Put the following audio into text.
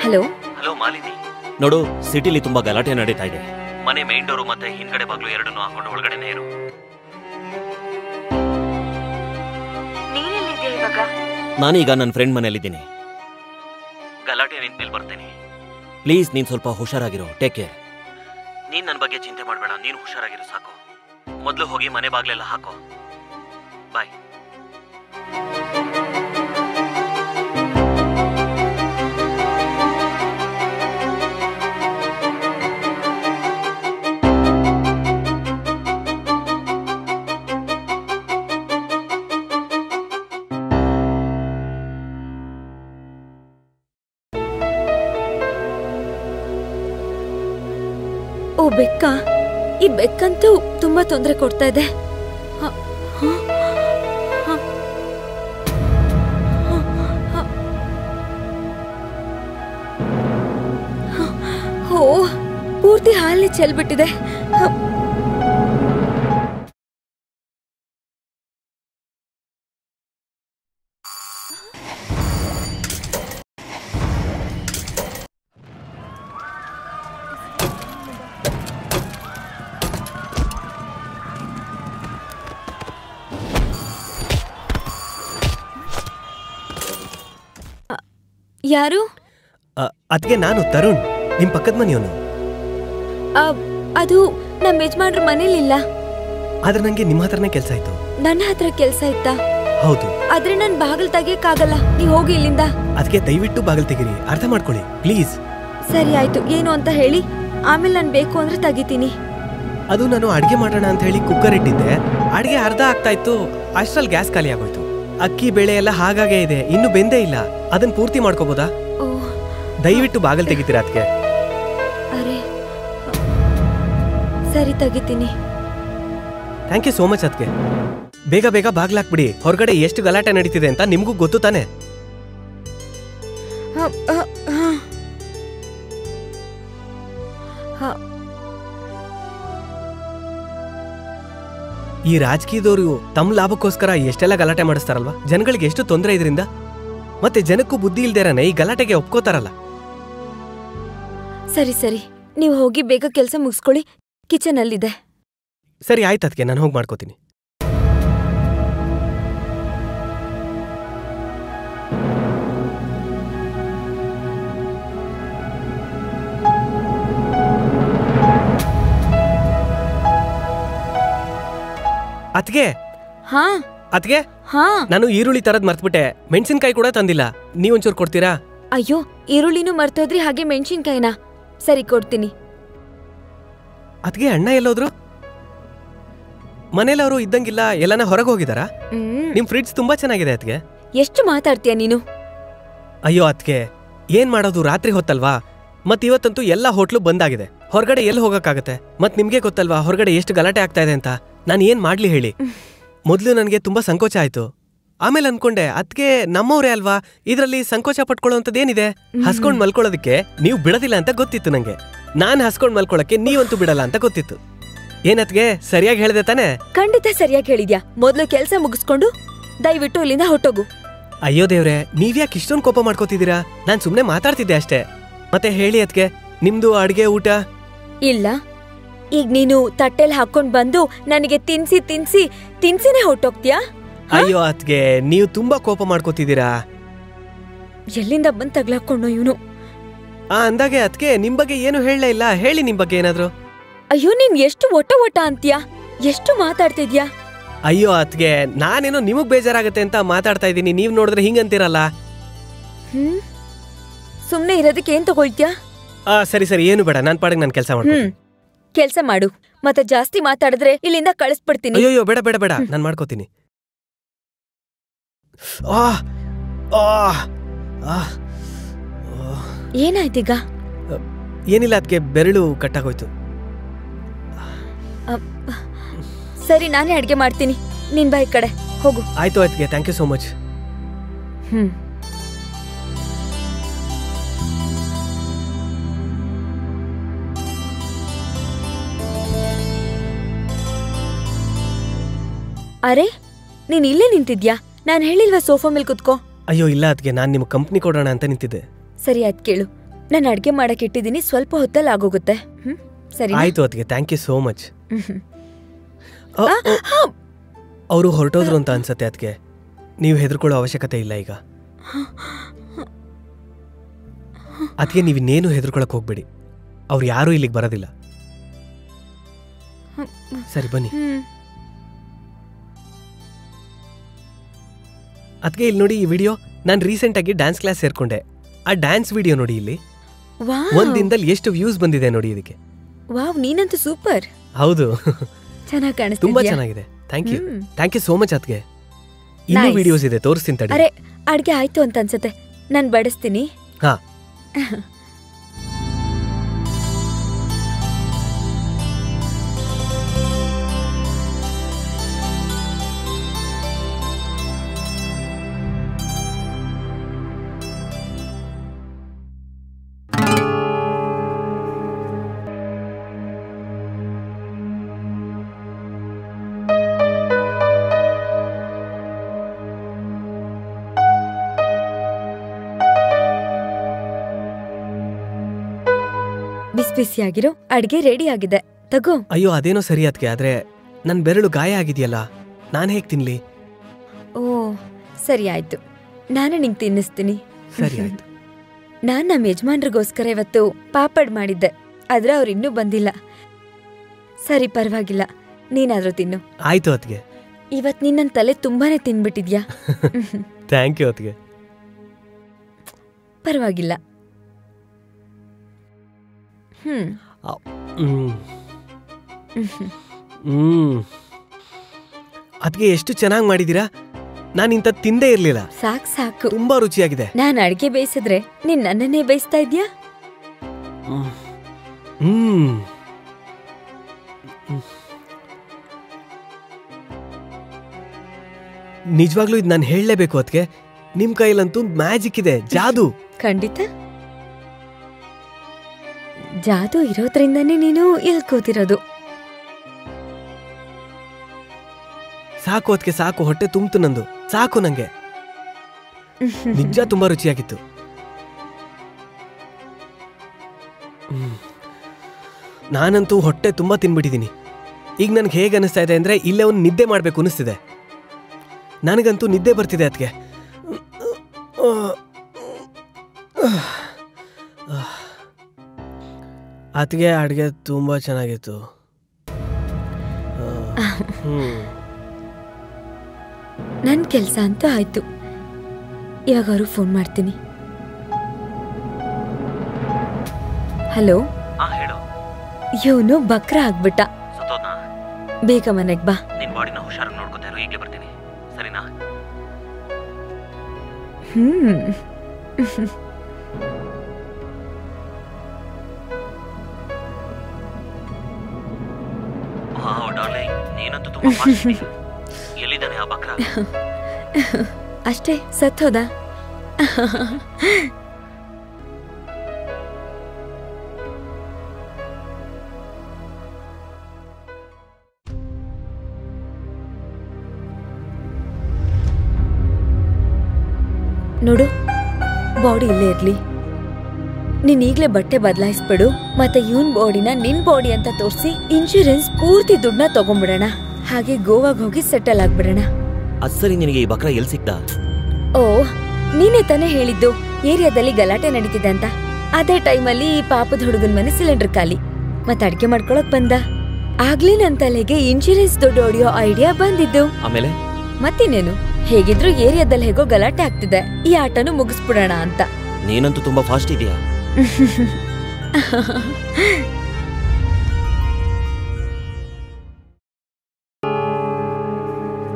Hello hello Malini, ನೋಡು ಸಿಟಿಲಿ ತುಂಬಾ ಗಲಾಟೆ ನಡೀತಾ ಇದೆ. ಮನೆ ಮೇನ್ ಡೋರು ಮತ್ತೆ ಹಿಂದ್ಗಡೆ ಬಾಗ್ಲು ಎರಡನ್ನೂ ಹಾಕೊಂಡು ಒಳಗಡೆನೆ ಇರು. ನೀನೆಲ್ಲಿದ್ಯಾ ಇವಾಗ? ನಾನೀಗ ನನ್ನ ಫ್ರೆಂಡ್ ಮನೇಲಿದ್ದೀನಿ. ಗಲಾಟೆ ನಿಂತ ಬರ್ತೇನೆ. ಪ್ಲೀಸ್ ನೀನ್ ಸ್ವಲ್ಪ ಹುಷಾರಾಗಿರೋ. Take care. ನೀನ್ ನನ್ನ ಬಗ್ಗೆ ಚಿಂತೆ ಮಾಡಬೇಡ, ನೀನು ಹುಷಾರಾಗಿರೋ ಸಾಕು. ಮೊದಲು ಹೋಗಿ ಮನೆ ಬಾಗ್ಲೆಲ್ಲ ಹಾಕೋ. ಬಾಯ್. ಓ ಬೆಕ್ಕ, ಈ ಬೆಕ್ಕಂತೂ ತುಂಬಾ ತೊಂದರೆ ಕೊಡ್ತಾ ಇದೆ. ಓ, ಪೂರ್ತಿ ಹಾಲೇ ಚೆಲ್ಬಿಟ್ಟಿದೆ. ಯಾರು? ಅದಕ್ಕೆ ನಾನು ತರುಣ್, ನಿಮ್ ಪಕ್ಕದ ಮನೆಯವನು. ಅದು ನಮ್ಮ ಯಜಮಾನ್ರ ಮನೇಲಿಲ್ಲ. ಆದ್ರೆ ನಂಗೆ ನಿಮ್ಮ ಹತ್ರನೇ ಕೆಲಸ ಆಯ್ತು. ನನ್ನ ಹತ್ರ ಕೆಲಸ ಇತ್ತಾ? ಹೌದು. ಆದ್ರೆ ನನ್ ಬಾಗಿಲು ತೆಗಿಯಕ್ಕಾಗಲ್ಲ. ನೀವ್ ಹೋಗಿ ಇಲ್ಲಿಂದ. ಅದಕ್ಕೆ ದಯವಿಟ್ಟು ಬಾಗಿಲು ತೆಗೀರಿ, ಅರ್ಥ ಮಾಡ್ಕೊಳ್ಳಿ ಪ್ಲೀಸ್. ಸರಿ ಆಯ್ತು, ಏನು ಅಂತ ಹೇಳಿ, ಆಮೇಲೆ ನಾನು ಬೇಕು ಅಂದ್ರೆ ತೆಗಿತೀನಿ. ಅದು ನಾನು ಅಡ್ಗೆ ಮಾಡೋಣ ಅಂತ ಹೇಳಿ ಕುಕ್ಕರ್ ಇಟ್ಟಿದ್ದೆ. ಅಡ್ಗೆ ಅರ್ಧ ಆಗ್ತಾ ಇತ್ತು, ಅಷ್ಟ್ರಲ್ಲಿ ಗ್ಯಾಸ್ ಖಾಲಿ ಆಗೋಯ್ತು. ಅಕ್ಕಿ ಬೇಳೆ ಎಲ್ಲ ಹಾಗಾಗೇ ಇದೆ, ಇನ್ನು ಬೆಂದೇ ಇಲ್ಲ. ಅದನ್ನ ಪೂರ್ತಿ ಮಾಡ್ಕೋಬೋದಾ? ದಯವಿಟ್ಟು ಬಾಗಿಲು ತೆಗಿತೀರಾ ಅದಕ್ಕೆ? ಅರೆ ಸರಿ, ತೆಗಿತೀನಿ. Thank you so much. ಅದಕ್ಕೆ ಬೇಗ ಬೇಗ ಬಾಗ್ಲಾಕ್ಬಿಡಿ. ಹೊರಗಡೆ ಎಷ್ಟು ಗಲಾಟೆ ನಡೀತಿದೆ ಅಂತ ನಿಮ್ಗೂ ಗೊತ್ತು ತಾನೆ? ಈ ರಾಜಕೀಯದವರು ತಮ್ಮ ಲಾಭಕ್ಕೋಸ್ಕರ ಎಷ್ಟೆಲ್ಲ ಗಲಾಟೆ ಮಾಡಿಸ್ತಾರಲ್ವಾ? ಜನಗಳಿಗೆ ಎಷ್ಟು ತೊಂದರೆ ಇದರಿಂದ. ಮತ್ತೆ ಜನಕ್ಕೂ ಬುದ್ಧಿ ಇಲ್ದೇರಾನೆ ಈ ಗಲಾಟೆಗೆ ಒಪ್ಕೋತಾರಲ್ಲ. ಸರಿ ಸರಿ, ನೀವು ಹೋಗಿ ಬೇಗ ಕೆಲಸ ಮುಗಿಸ್ಕೊಳ್ಳಿ. ಕಿಚನ್ ಅಲ್ಲಿದೆ. ಸರಿ ಆಯ್ತು, ಅದಕ್ಕೆ ನಾನು ಹೋಗಿ ಮಾಡ್ಕೋತೀನಿ. ಅತ್ಗೆ, ಹಾ ಅತ್ಗೆ, ಹಾ, ನಾನು ಈರುಳ್ಳಿ ತರದ್ ಮರ್ತ್ಬಿಟ್ಟೆ. ಮೆಣಸಿನ್ಕಾಯಿ ಕೂಡ ತಂದಿಲ್ಲ. ನೀವೊಂಚೂರು ಕೊಡ್ತೀರಾ? ಅಯ್ಯೋ, ಈರುಳ್ಳಿನೂ ಮರ್ತೋದ್ರಿ, ಹಾಗೆ ಮೆಣಸಿನ್ಕಾಯಿನ. ಸರಿ, ಕೊಡ್ತೀನಿ. ಅತ್ಗೆ, ಅಣ್ಣ ಎಲ್ಲೋದ್ರು? ಮನೇಲವರು ಇದ್ದಂಗಿಲ್ಲ, ಎಲ್ಲಾನ ಹೊರಗೆ ಹೋಗಿದಾರಾ? ನಿಮ್ ಫ್ರಿಡ್ಜ್ ತುಂಬಾ ಚೆನ್ನಾಗಿದೆ ಅತ್ಗೆ. ಎಷ್ಟು ಮಾತಾಡ್ತೀಯ ನೀನು? ಅಯ್ಯೋ ಅತ್ಗೆ, ಏನ್ ಮಾಡೋದು, ರಾತ್ರಿ ಹೊತ್ತಲ್ವಾ? ಮತ್ ಇವತ್ತಂತೂ ಎಲ್ಲ ಹೋಟ್ಲು ಬಂದಾಗಿದೆ. ಹೊರಗಡೆ ಎಲ್ಲಿ ಹೋಗಕ್ಕಾಗತ್ತೆ? ಮತ್ ನಿಮ್ಗೆ ಗೊತ್ತಲ್ವಾ ಹೊರಗಡೆ ಎಷ್ಟು ಗಲಾಟೆ ಆಗ್ತಾ ಇದೆ ಅಂತ. ನಾನು ಏನ್ ಮಾಡ್ಲಿ ಹೇಳಿ? ಮೊದ್ಲು ನನಗೆ ತುಂಬಾ ಸಂಕೋಚ ಆಯ್ತು. ಆಮೇಲೆ ಅನ್ಕೊಂಡೆ, ಅದ್ಕೆ ನಮ್ಮವ್ರೇ ಅಲ್ವಾ, ಇದ್ರಲ್ಲಿ ಸಂಕೋಚ ಪಟ್ಕೊಳ್ಳೋಂಥದ್ದೇನಿದೆ? ಹಸ್ಕೊಂಡ್ ಮಲ್ಕೊಳ್ಳೋದಕ್ಕೆ ನೀವು ಬಿಡೋದಿಲ್ಲ ಅಂತ ಗೊತ್ತಿತ್ತು ನಂಗೆ. ನಾನ್ ಹಸ್ಕೊಂಡ್ ಮಲ್ಕೊಳಕ್ಕೆ ನೀವಂತೂ ಬಿಡಲ್ಲ ಅಂತ ಗೊತ್ತಿತ್ತು. ಏನತ್ಗೆ, ಸರಿಯಾಗಿ ಹೇಳ್ದೆ ತಾನೆ? ಖಂಡಿತ ಸರಿಯಾಗಿ ಹೇಳಿದ್ಯಾ. ಮೊದ್ಲು ಕೆಲ್ಸ ಮುಗಿಸ್ಕೊಂಡು ದಯವಿಟ್ಟು ಇಲ್ಲಿಂದ ಹೊಟ್ಟೋಗು. ಅಯ್ಯೋ ದೇವ್ರೆ, ನೀವ್ಯಾಕೆ ಇಷ್ಟೊಂದು ಕೋಪ ಮಾಡ್ಕೋತಿದ್ದೀರಾ? ನಾನ್ ಸುಮ್ನೆ ಮಾತಾಡ್ತಿದ್ದೆ ಅಷ್ಟೇ. ಮತ್ತೆ ಹೇಳಿ ಅದ್ಕೆ, ನಿಮ್ದು ಅಡ್ಗೆ ಊಟ? ಇಲ್ಲ, ಈಗ ನೀನು ತಟ್ಟೆಲ್ ಹಾಕೊಂಡ್ ಬಂದು ನನಗೆ ತಿನ್ಸಿನೇ ಹೊಟ್ಟೋಗ್ತೀಯಾ? ಅಯ್ಯೋ ಅದ್ಗೆ, ನೀವು ತುಂಬಾ ಕೋಪ ಮಾಡ್ಕೋತಿದ್ದೀರಾ. ಎಲ್ಲಿಂದ ಬಂದ್ ತಗ್ಲಾಕೊಂಡು ಇವನು. ಅಂದಾಗೆ ಅದ್ಕೆ, ನಿಮ್ ಬಗ್ಗೆ ಏನು ಹೇಳಲೇ ಇಲ್ಲ. ಹೇಳಿ ನಿಮ್ ಬಗ್ಗೆ ಏನಾದ್ರು. ಅಯ್ಯೋ, ನೀನ್ ಎಷ್ಟು ಒಟ್ಟ ಅಂತೀಯಾ? ಎಷ್ಟು ಮಾತಾಡ್ತಿದ್ಯಾ? ಅಯ್ಯೋ ಅದ್ಗೆ, ನಾನೇನೋ ನಿಮಗ್ ಬೇಜಾರಾಗತ್ತೆ ಅಂತ ಮಾತಾಡ್ತಾ ಇದ್ದೀನಿ. ನೀವ್ ನೋಡಿದ್ರೆ ಹಿಂಗಂತೀರಲ್ಲ. ಸುಮ್ನೆ ಇರೋದಕ್ಕೆ ಏನ್ ತಗೊಳ್ತ್ಯಾ? ಸರಿ ಸರಿ, ಏನು ಬೇಡ, ನಾನ್ ಪಾಡಿಗೆ ನಾನು ಕೆಲಸ ಮಾಡ್ತೀನಿ. ಕೆಲ್ಸ ಮಾಡು. ಮತ್ತೆ ಜಾಸ್ತಿ ಮಾತಾಡಿದ್ರೆ ಇಲ್ಲಿಂದ ಕಳಿಸ್ಬಿಡ್ತೀನಿ. ಅಯ್ಯೋ ಬೇಡ ಬೇಡ ಬೇಡ, ನಾನ್ ಮಾಡ್ಕೋತೀನಿ. ಏನಾಯ್ತೀಗ? ಏನಿಲ್ಲ ಅದ್ಕೆ, ಬೆರಳು ಕಟ್ಟಾಗೋಯ್ತು. ಸರಿ, ನಾನೇ ಅಡ್ಗೆ ಮಾಡ್ತೀನಿ. ನಿನ್ ಬಾಯಿ ಕಡೆ ಹೋಗು. ಆಯ್ತು ಅದ್ಕೆ, ಥ್ಯಾಂಕ್ ಯು ಸೋ ಮಚ್. ಅರೆ, ನೀನ್ ಇಲ್ಲೇ ನಿಂತಿದ್ಯಾ? ನಾನ್ ಹೇಳಿಲ್ವಾ ಸೋಫಾ ಮೇಲೆ ಕುತ್ಕೋ? ಅಯ್ಯೋ ಇಲ್ಲ ಅದ್ಕೆ, ನಾನ್ ನಿಮ್ ಕಂಪ್ನಿ ಕೊಡೋಣ ಅಂತ ನಿಂತಿದ್ದೆ. ಸರಿ ಆಯ್ತು, ಕೇಳು. ನಾನು ಅಡ್ಗೆ ಮಾಡಕ್ ಇಟ್ಟಿದ್ದೀನಿ, ಸ್ವಲ್ಪ ಹೊತ್ತಲ್ಲಿ ಆಗೋಗುತ್ತೆ. ಸರಿ ಆಯ್ತು ಅದ್ಗೆ, ಥ್ಯಾಂಕ್ ಯು ಸೋ ಮಚ್. ಅವರು ಹೊರಟೋದ್ರು ಅಂತ ಅನ್ಸತ್ತೆ ಅದಕ್ಕೆ. ನೀವು ಹೆದರ್ಕೊಳ್ಳೋ ಅವಶ್ಯಕತೆ ಇಲ್ಲ ಈಗ. ಅದಕ್ಕೆ ನೀವಿನ್ನೇನು ಹೆದರ್ಕೊಳಕ್ ಹೋಗ್ಬೇಡಿ, ಅವ್ರು ಯಾರೂ ಇಲ್ಲಿಗೆ ಬರೋದಿಲ್ಲ. ಸರಿ ಬನ್ನಿ. ಅದಕ್ಕೆ ಇಲ್ಲಿ ನೋಡಿ ಈ ವಿಡಿಯೋ, ನಾನು ರೀಸೆಂಟ್ ಆಗಿ ಡ್ಯಾನ್ಸ್ ಕ್ಲಾಸ್ ಸೇರ್ಕೊಂಡೆ. ಆ ಡ್ಯಾನ್ಸ್ ವಿಡಿಯೋ ನೋಡಿ, ಇಲ್ಲಿ ಒಂದ್ ದಿನದಲ್ಲಿ ಎಷ್ಟು ವ್ಯೂಸ್ ಬಂದಿದೆ ನೋಡಿ ಇದಕ್ಕೆ. ವಾವ್, ನೀನಂತೂ ಸೂಪರ್. ಹೌದು, ಚೆನ್ನಾಗಿ ಕಾಣಿಸ್ತಿದ್ಯಾ. ತುಂಬಾ ಚೆನ್ನಾಗಿದೆ. ಥ್ಯಾಂಕ್ ಯು ಸೋ ಮಚ್ ಅದಕ್ಕೆ. ಇನ್ನೂ ವಿಡಿಯೋಸ್ ಇದೆ, ತೋರಿಸ್ತೀನಿ ತಡಿ. ಅರೆ, ಅಡ್ಗೆ ಆಯ್ತು ಅಂತ ಅನ್ಸುತ್ತೆ, ನಾನು ಬಡಿಸ್ತೀನಿ. ಹಾ ಬಿಸಿಯಾಗಿರೋ ಅಡ್ಗೆ ರೆಡಿ ಆಗಿದೆ, ತಗೋ. ಅಯ್ಯೋ ಅದೇನೋ ಸರಿ ಅದಕ್ಕೆ, ಆದ್ರೆ ನನ್ ಬೆರಳು ಗಾಯ ಆಗಿದೆಯಲ್ಲ, ನಾನ್ ಹೇಗ್ ತಿನ್ಲಿ? ಓ ಸರಿ ಆಯ್ತು, ನಾನು ನಿಂಗೆ ತಿನ್ನಿಸ್ತೀನಿ. ಸರಿ ಆಯ್ತು. ನಾನ್ ನಮ್ಮ ಯಜಮಾನ್ರಿಗೋಸ್ಕರ ಇವತ್ತು ಪಾಪಡ್ ಮಾಡಿದ್ದೆ, ಆದ್ರೆ ಅವ್ರು ಇನ್ನೂ ಬಂದಿಲ್ಲ. ಸರಿ ಪರವಾಗಿಲ್ಲ, ನೀನಾದ್ರೂ ತಿನ್ನು. ಆಯ್ತು ಅತ್ಗೆ. ಇವತ್ ನೀನ್ ನನ್ ತಲೆ ತುಂಬಾನೇ ತಿನ್ಬಿಟ್ಟಿದ್ಯಾ. Thank you ಅತ್ಗೆ. ಪರವಾಗಿಲ್ಲ. ಅದ್ಗೆ ಎಷ್ಟು ಚೆನ್ನಾಗಿ ಮಾಡಿದೀರಾ, ನಾನು ಇಂಥ ತಿಂದೇ ಇರ್ಲಿಲ್ಲ. ಸಾಕು, ತುಂಬಾ ರುಚಿಯಾಗಿದೆ. ನಾನ್ ಅಡ್ಗೆ ಬೇಯಿಸಿದ್ರೆ ನೀನ್ ನನ್ನನ್ನೇ ಬೇಯಿಸ್ತಾ ಇದ್ಯಾ? ನಿಜವಾಗ್ಲೂ ಇದು ನಾನು ಹೇಳಲೇಬೇಕು ಅದಕ್ಕೆ, ನಿಮ್ ಕೈಲಂತೂ ಮ್ಯಾಜಿಕ್ ಇದೆ, ಜಾದು. ಖಂಡಿತ ಜಾದು ಇರೋದ್ರಿಂದನೇ ನೀನು ಇಲ್ಲಿ ಕೂತಿರೋದು. ಸಾಕು ಅದಕ್ಕೆ, ಸಾಕು, ಹೊಟ್ಟೆ ತುಂಬ್ತು ನಂದು, ಸಾಕು ನಂಗೆ. ನಿಜ ತುಂಬಾ ರುಚಿಯಾಗಿತ್ತು. ನಾನಂತೂ ಹೊಟ್ಟೆ ತುಂಬಾ ತಿನ್ಬಿಟ್ಟಿದ್ದೀನಿ. ಈಗ ನನ್ಗೆ ಹೇಗೆ ಅನಿಸ್ತಾ ಇದೆ ಅಂದ್ರೆ ಇಲ್ಲೇ ಒಂದು ನಿದ್ದೆ ಮಾಡ್ಬೇಕು ಅನಿಸ್ತಿದೆ. ನನಗಂತೂ ನಿದ್ದೆ ಬರ್ತಿದೆ ಅದಕ್ಕೆ. ಅದಕ್ಕೆ ಅಡುಗೆ ತುಂಬಾ ಚೆನ್ನಾಗಿತ್ತು. ನನ್ ಕೆಲ್ಸ ಅಂತೂ ಆಯ್ತು. ಇವಾಗ ಅವ್ರಿಗೆ ಫೋನ್ ಮಾಡ್ತೀನಿ. ಹಲೋ, ಇವನು ಬಕ್ರ ಆಗ್ಬಿಟ್ಟ. ಬೇಗ ಮನೆಗ್ ಬಾ. ನಿನ್ ಬಾಡಿನ ಹುಷಾರಾಗಿ ನೋಡ್ಕೊತಾ ಇರು, ಈಗಲೇ ಬರ್ತೀನಿ, ಸರಿನಾ? ನೀನಂತೂ ತುಂಬಾ ಫಾಸ್ಟ್. ಎಲ್ಲಿದ್ದಾನೆ ಆ ಬಕ್ರ? ಅಷ್ಟೇ, ಸತ್ತೋದ. ನೋಡು, ಬಾಡಿ ಇಲ್ಲೇ ಇರ್ಲಿ. ನೀನ್ ಈಗ್ಲೇ ಬಟ್ಟೆ ಬದಲಾಯಿಸ್ಬಿಡು, ಮತ್ತೆ ಇವನ್ ಬಾಡಿನ ನಿನ್ ಬಾಡಿ ಅಂತ ತೋರಿಸಿ ಇನ್ಶೂರೆನ್ಸ್ ಪೂರ್ತಿ ದುಡ್ಡನ್ನ ತಗೊಂಡ್ಬಿಡೋಣ. ಹಾಗೆ ಗೋವಾಗ್ ಹೋಗಿ ಸೆಟಲ್ ಆಗ್ಬಿಡೋಣ. ಅಸರಿ ನಿನಗೆ ಈ ಬಕ್ರ ಎಲ್ಲಿ ಸಿಕ್ತಾ? ಓ, ನೀನೇ ತಾನೇ ಹೇಳಿದ್ದು ಏರಿಯಾದಲ್ಲಿ ಗಲಾಟೆ ನಡೀತಿದೆ ಅಂತ. ಅದೇ ಟೈಮಲ್ಲಿ ಈ ಪಾಪದ ಹುಡುಗನ್ ಮನೆ ಸಿಲಿಂಡರ್ ಖಾಲಿ, ಮತ್ತೆ ಅಡ್ಗೆ ಮಾಡ್ಕೊಳಕ್ ಬಂದ. ಆಗ್ಲೇ ನನ್ ತಲೆಗೆ ಇನ್ಶೂರೆನ್ಸ್ ದುಡ್ಡು ಹೊಡಿಯೋ ಐಡಿಯಾ ಬಂದಿದ್ದು. ಆಮೇಲೆ ಮತ್ತಿನ್ನೇನು, ಹೇಗಿದ್ರು ಏರಿಯಾದಲ್ಲಿ ಹೇಗೋ ಗಲಾಟೆ ಆಗ್ತಿದೆ, ಈ ಆಟನು ಮುಗಿಸ್ಬಿಡೋಣ ಅಂತ. ನೀನಂತೂ ತುಂಬಾ ಫಾಸ್ಟ್ ಇದೀಯಾ.